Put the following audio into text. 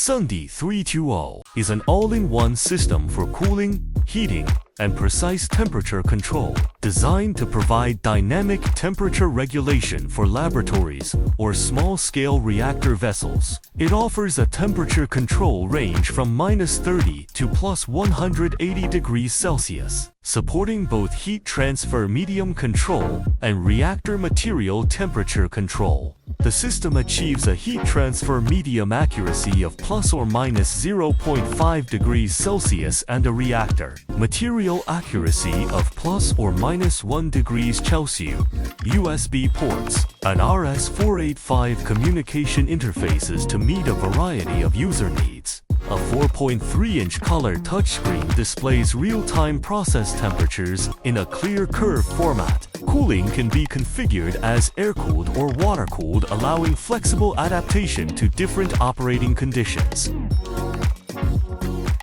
SUNDI-320 is an all-in-one system for cooling, heating, and precise temperature control, designed to provide dynamic temperature regulation for laboratories or small-scale reactor vessels. It offers a temperature control range from -30 to +180 degrees Celsius, supporting both heat transfer medium control and reactor material temperature control. The system achieves a heat transfer medium accuracy of ±0.5 degrees Celsius and a reactor material accuracy of ±1 degrees Celsius. USB ports and RS-485 communication interfaces to meet a variety of user needs. A 4.3-inch color touchscreen displays real-time process temperatures in a clear curve format. Cooling can be configured as air-cooled or water-cooled, allowing flexible adaptation to different operating conditions.